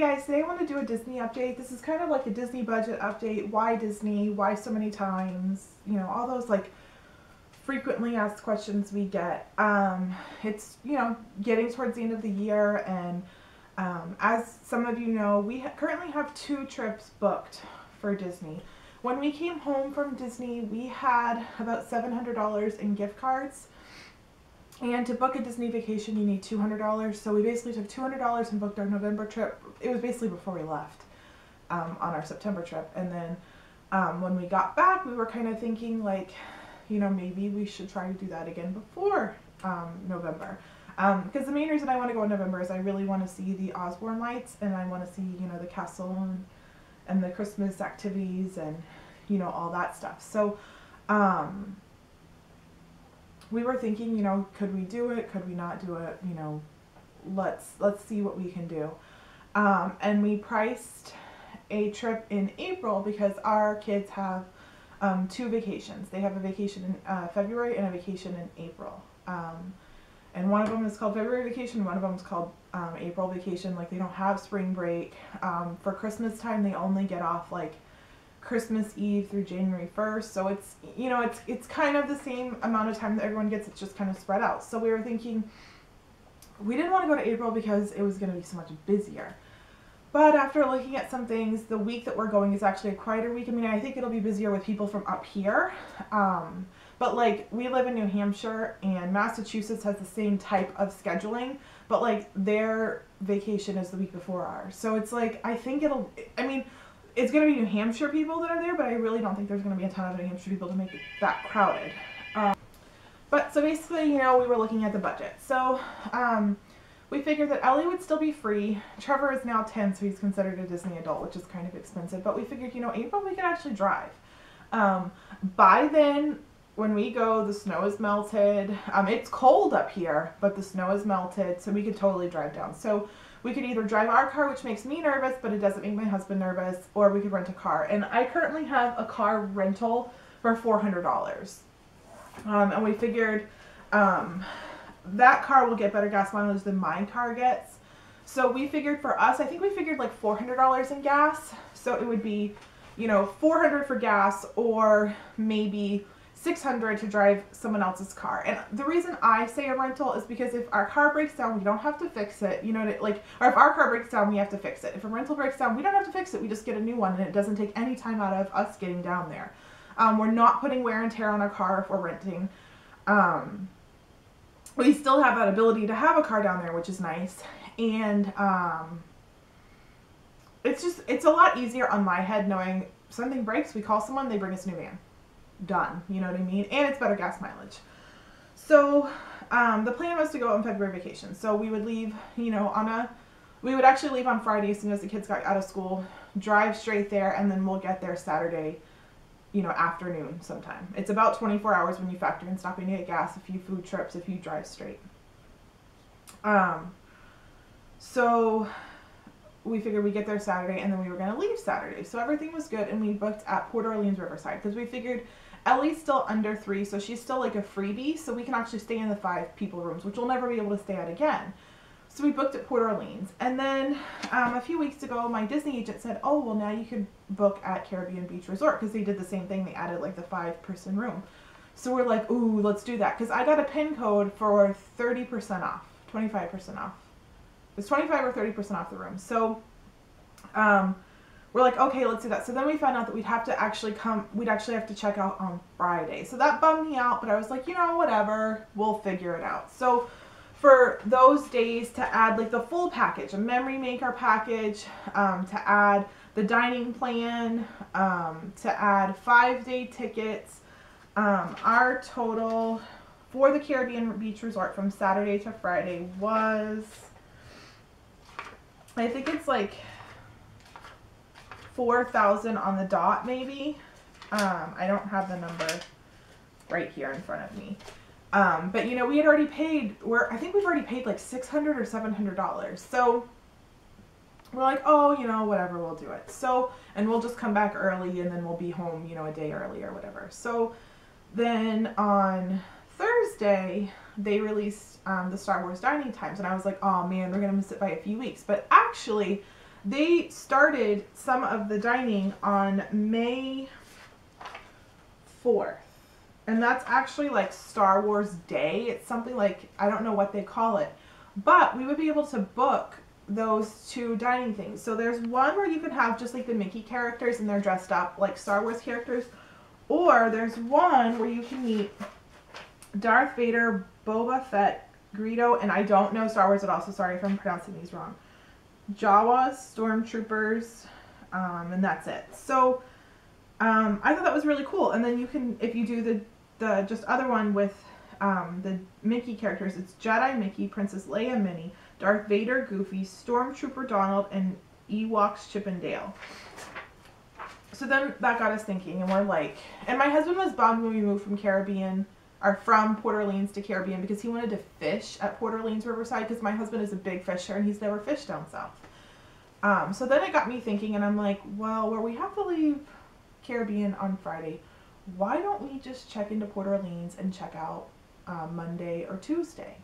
guys, today I want to do a Disney update. This is kind of like a Disney budget update. Why Disney? Why so many times? You know, all those like frequently asked questions we get. It's, you know, getting towards the end of the year, and as some of you know, we currently have 2 trips booked for Disney. When we came home from Disney, we had about $700 in gift cards. And to book a Disney vacation, you need $200. So we basically took $200 and booked our November trip. It was basically before we left on our September trip. And then when we got back, we were kind of thinking like, you know, maybe we should try to do that again before November. Because the main reason I want to go in November is I really want to see the Osborne lights, and I want to see, you know, the castle and the Christmas activities and, you know, all that stuff. So we were thinking, you know, could we do it? Could we not do it? You know, let's see what we can do. And we priced a trip in April because our kids have 2 vacations. They have a vacation in February and a vacation in April. And one of them is called February vacation, one of them is called April vacation. Like, they don't have spring break. For Christmas time, they only get off like Christmas Eve through January 1st. So it's, you know, it's kind of the same amount of time that everyone gets. It's just kind of spread out. So we were thinking, we didn't want to go to April because it was going to be so much busier. But after looking at some things, the week that we're going is actually a quieter week. I mean, I think it'll be busier with people from up here. But like, we live in New Hampshire, and Massachusetts has the same type of scheduling, but like their vacation is the week before ours. So it's like, I think I mean, it's going to be New Hampshire people that are there, but I really don't think there's going to be a ton of New Hampshire people to make it that crowded. But so basically, you know, we were looking at the budget. So we figured that Ellie would still be free. Trevor is now 10, so he's considered a Disney adult, which is kind of expensive. But we figured, you know, April we could actually drive. By then, when we go, the snow is melted. It's cold up here, but the snow is melted, so we could totally drive down. So we could either drive our car, which makes me nervous, but it doesn't make my husband nervous, or we could rent a car. And I currently have a car rental for $400. And we figured that car will get better gas mileage than my car gets. So we figured for us, I think we figured like $400 in gas. So it would be, you know, $400 for gas, or maybe $600 to drive someone else's car. And the reason I say a rental is because if our car breaks down, we don't have to fix it, you know, like, or if our car breaks down, we have to fix it. If a rental breaks down, we don't have to fix it. We just get a new one, and it doesn't take any time out of us getting down there. We're not putting wear and tear on our car if we're renting. We still have that ability to have a car down there, which is nice. And it's a lot easier on my head knowing something breaks, we call someone, they bring us a new van. Done. You know what I mean? And it's better gas mileage. So the plan was to go on February vacation. So we would leave, you know, we would actually leave on Friday as soon as the kids got out of school, drive straight there, and then we'll get there Saturday, you know, afternoon sometime. It's about 24 hours when you factor in stopping to get gas, a few food trips, if you drive straight. So we figured we'd get there Saturday, and then we were going to leave Saturday. So everything was good, and we booked at Port Orleans Riverside because we figured Ellie's still under 3, so she's still like a freebie, so we can actually stay in the 5 people rooms, which we'll never be able to stay at again. So we booked at Port Orleans. And then a few weeks ago, my Disney agent said, oh, well, now you can book at Caribbean Beach Resort, because they did the same thing. They added like the 5-person room. So we're like, ooh, let's do that, because I got a PIN code for 30% off, 25% off. It's 25 or 30% off the room. So we're like, okay, let's do that. So then we found out that we'd actually have to check out on Friday. So that bummed me out, but I was like, you know, whatever, we'll figure it out. So for those days, to add like the full package, a memory maker package, to add the dining plan, to add 5-day tickets, our total for the Caribbean Beach Resort from Saturday to Friday was, I think it's like $4,000 on the dot, maybe. I don't have the number right here in front of me. But you know, we had already paid, I think we've already paid like $600 or $700. So we're like, oh, you know, whatever, we'll do it. So, and we'll just come back early, and then we'll be home, you know, a day early or whatever. So then on Thursday, they released the Star Wars dining times, and I was like, oh man, we're gonna miss it by a few weeks. But actually, They started some of the dining on May 4th. And that's actually like Star Wars Day. It's something like, I don't know what they call it. But we would be able to book those 2 dining things. So there's one where you can have just like the Mickey characters and they're dressed up like Star Wars characters. Or there's one where you can meet Darth Vader, Boba Fett, Greedo, and I don't know Star Wars at all, so sorry if I'm pronouncing these wrong. Jawas, Stormtroopers, and that's it. So I thought that was really cool. And then you can, if you do the just other one with the Mickey characters, it's Jedi Mickey, Princess Leia Minnie, Darth Vader Goofy, Stormtrooper Donald, and Ewoks Chip and Dale. So then that got us thinking, and we're like, and my husband was bummed when we moved from Port Orleans to Caribbean because he wanted to fish at Port Orleans Riverside because my husband is a big fisher and he's never fished down south. So then it got me thinking, and I'm like, well, where we have to leave Caribbean on Friday, why don't we just check into Port Orleans and check out Monday or Tuesday?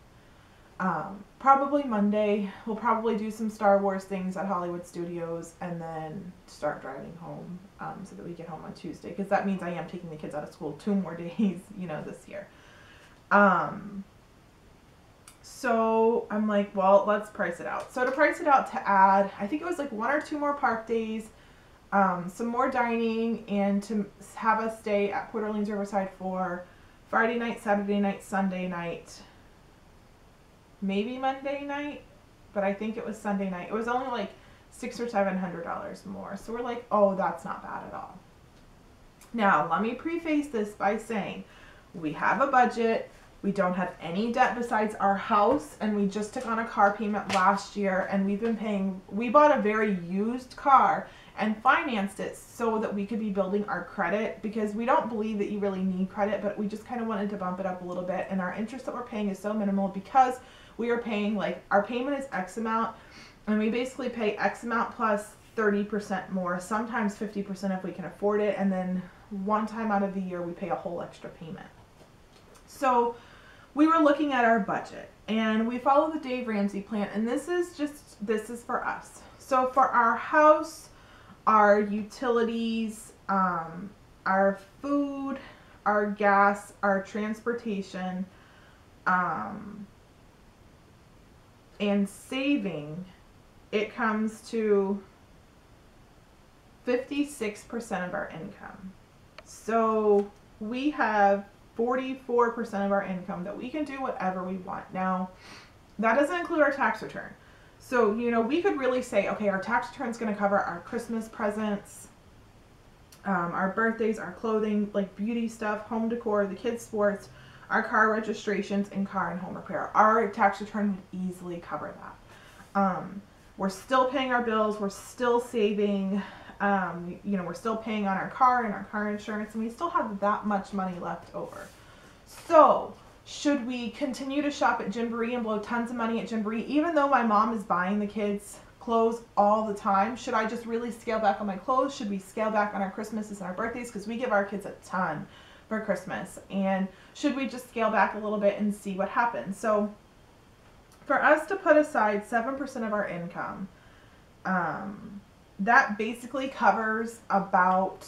Probably Monday. We'll probably do some Star Wars things at Hollywood Studios and then start driving home so that we get home on Tuesday, because that means I am taking the kids out of school 2 more days, this year. So I'm like, well, let's price it out. So to price it out, to add, I think it was like 1 or 2 more park days, some more dining, and to have us stay at Port Orleans Riverside for Friday night, Saturday night, Sunday night, maybe Monday night, but I think it was Sunday night. It was only like $600 or $700 more. So we're like, oh, that's not bad at all. Now, let me preface this by saying we have a budget. We don't have any debt besides our house, and we just took on a car payment last year, and we bought a very used car and financed it so that we could be building our credit, because we don't believe that you really need credit, but we just kind of wanted to bump it up a little bit, and our interest that we're paying is so minimal because we are paying, like, our payment is X amount, and we basically pay X amount plus 30% more, sometimes 50% if we can afford it, and then one time out of the year we pay a whole extra payment. So we were looking at our budget, and we follow the Dave Ramsey plan, and this is for us. So for our house, our utilities, our food, our gas, our transportation, and saving, it comes to 56% of our income. So we have 44% of our income that we can do whatever we want. Now, that doesn't include our tax return. So, we could really say, okay, our tax return is going to cover our Christmas presents, our birthdays, our clothing, like beauty stuff, home decor, the kids' sports, our car registrations, and car and home repair. Our tax return would easily cover that. We're still paying our bills. We're still saving. We're still paying on our car and our car insurance, and we still have that much money left over. So, should we continue to shop at Gymboree and blow tons of money at Gymboree, even though my mom is buying the kids clothes all the time? Should I just really scale back on my clothes? Should we scale back on our Christmases and our birthdays? Because we give our kids a ton for Christmas. And should we just scale back a little bit and see what happens? So, for us to put aside 7% of our income, that basically covers about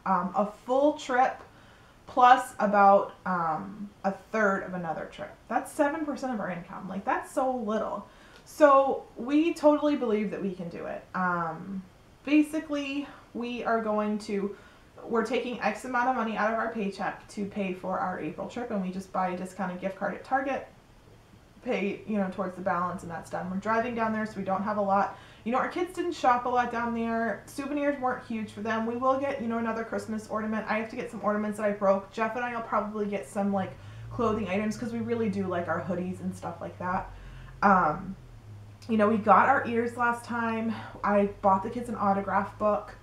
a full trip plus about a third of another trip. That's 7% of our income. Like, that's so little. So we totally believe that we can do it. Basically, we're taking X amount of money out of our paycheck to pay for our April trip, and we just buy a discounted gift card at Target, pay, towards the balance, and that's done. We're driving down there, so we don't have a lot. Our kids didn't shop a lot down there. Souvenirs weren't huge for them. We will get, another Christmas ornament. I have to get some ornaments that I broke. Jeff and I will probably get some, like, clothing items because we really do like our hoodies and stuff like that. We got our ears last time. I bought the kids an autograph book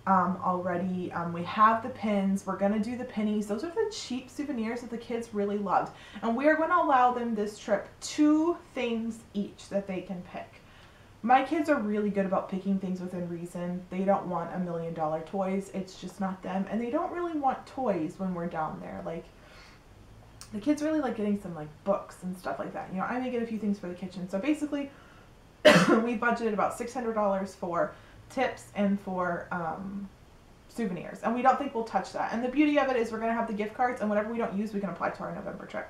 already. We have the pins. We're going to do the pennies. Those are the cheap souvenirs that the kids really loved. And we are going to allow them this trip 2 things each that they can pick. My kids are really good about picking things within reason. They don't want $1 million toys. It's just not them. And they don't really want toys when we're down there. Like, the kids really like getting some, like, books and stuff like that. I may get a few things for the kitchen. So basically, we budgeted about $600 for tips and for souvenirs, and we don't think we'll touch that. And the beauty of it is we're going to have the gift cards, and whatever we don't use we can apply to our November trip.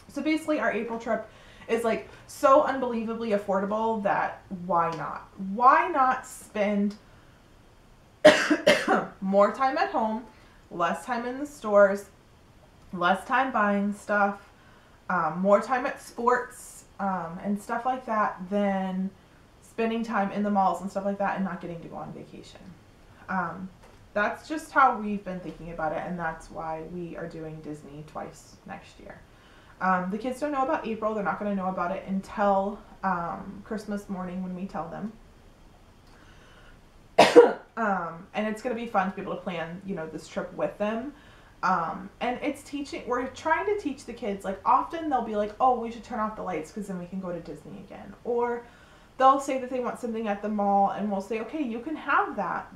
So basically our April trip is like so unbelievably affordable that why not spend more time at home, less time in the stores, less time buying stuff, more time at sports and stuff like that than spending time in the malls and stuff like that and not getting to go on vacation. That's just how we've been thinking about it, and that's why we are doing Disney twice next year. The kids don't know about April. They're not going to know about it until Christmas morning when we tell them. And it's going to be fun to be able to plan, you know, this trip with them. And it's we're trying to teach the kids, like often they'll be like, oh, we should turn off the lights because then we can go to Disney again. Or they'll say that they want something at the mall and we'll say, okay, you can have that.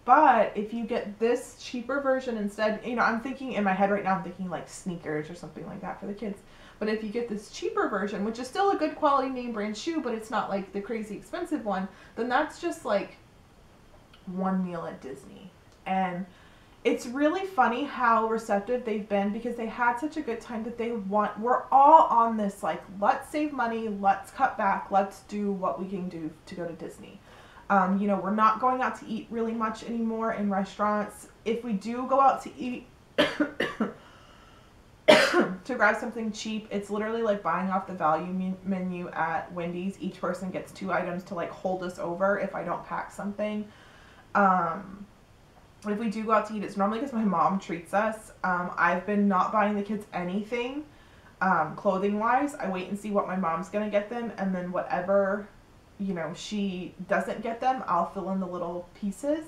But if you get this cheaper version instead, you know, I'm thinking in my head right now, I'm thinking like sneakers or something like that for the kids. But if you get this cheaper version, which is still a good quality name brand shoe, but it's not like the crazy expensive one, then that's just like one meal at Disney. And it's really funny how receptive they've been because they had such a good time that we're all on this like, let's save money, let's cut back, let's do what we can do to go to Disney. You know, we're not going out to eat really much anymore in restaurants. If we do go out to eat to grab something cheap, it's literally like buying off the value menu at Wendy's. Each person gets 2 items to like hold us over if I don't pack something. If we do go out to eat, it's normally because my mom treats us. I've been not buying the kids anything clothing wise. I wait and see what my mom's gonna get them, and then whatever, you know, she doesn't get them, I'll fill in the little pieces.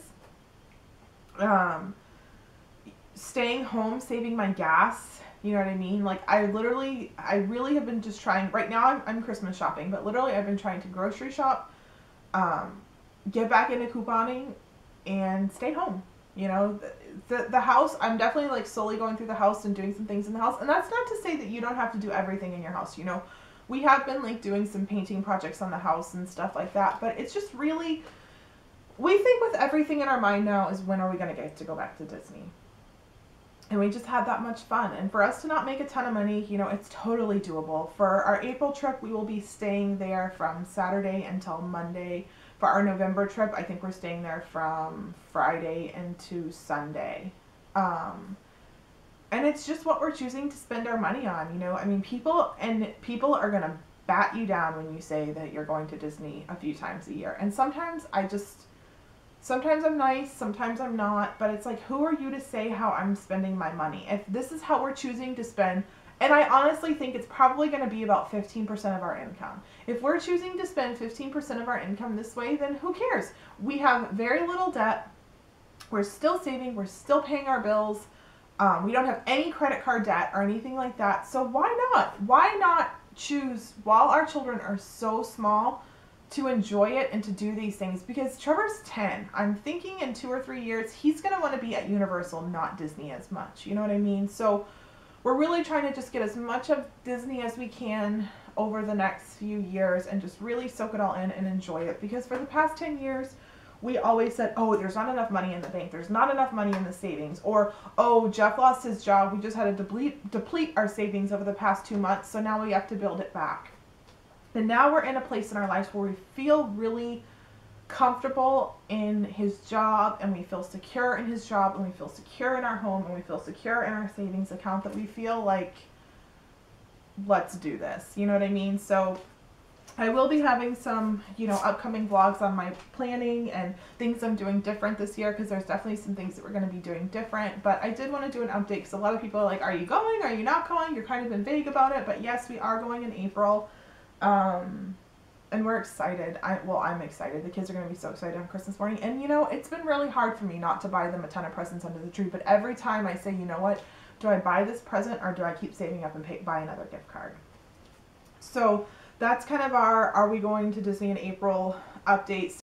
Staying home, saving my gas, you know what I mean? Like I really have been just trying, right now I'm Christmas shopping, but literally I've been trying to grocery shop, get back into couponing, and stay home. You know, the house, I'm definitely like slowly going through the house and doing some things in the house. And that's not to say that you don't have to do everything in your house. You know, we have been like doing some painting projects on the house and stuff like that. But it's just really, we think with everything in our mind now is when are we going to get to go back to Disney? And we just had that much fun. And for us to not make a ton of money, you know, it's totally doable. For our April trip, we will be staying there from Saturday until Monday. For our November trip, I think we're staying there from Friday into Sunday. And it's just what we're choosing to spend our money on, you know. I mean, people are going to bat you down when you say that you're going to Disney a few times a year. And sometimes sometimes I'm nice, sometimes I'm not, but it's like, who are you to say how I'm spending my money? If this is how we're choosing to spend, and I honestly think it's probably going to be about 15% of our income. If we're choosing to spend 15% of our income this way, then who cares? We have very little debt. We're still saving. We're still paying our bills. We don't have any credit card debt or anything like that. So why not? Why not choose, while our children are so small, to enjoy it and to do these things? Because Trevor's 10. I'm thinking in 2 or 3 years, he's going to want to be at Universal, not Disney as much. You know what I mean? So we're really trying to just get as much of Disney as we can over the next few years and just really soak it all in and enjoy it. Because for the past 10 years, we always said, oh, there's not enough money in the bank. There's not enough money in the savings. Or, oh, Jeff lost his job. We just had to deplete our savings over the past 2 months, so now we have to build it back. And now we're in a place in our lives where we feel really comfortable in his job, and we feel secure in his job, and we feel secure in our home, and we feel secure in our savings account, that we feel like, let's do this. You know what I mean? So I will be having some, you know, upcoming vlogs on my planning and things I'm doing different this year, because there's definitely some things that we're going to be doing different. But I did want to do an update because a lot of people are like, are you going? Are you not going? You're kind of been vague about it. But yes, we are going in April. And we're excited. I'm excited. The kids are going to be so excited on Christmas morning. And, you know, it's been really hard for me not to buy them a ton of presents under the tree. But every time I say, you know what, do I buy this present or do I keep saving up and buy another gift card? So that's kind of our Are We Going to Disney in April updates.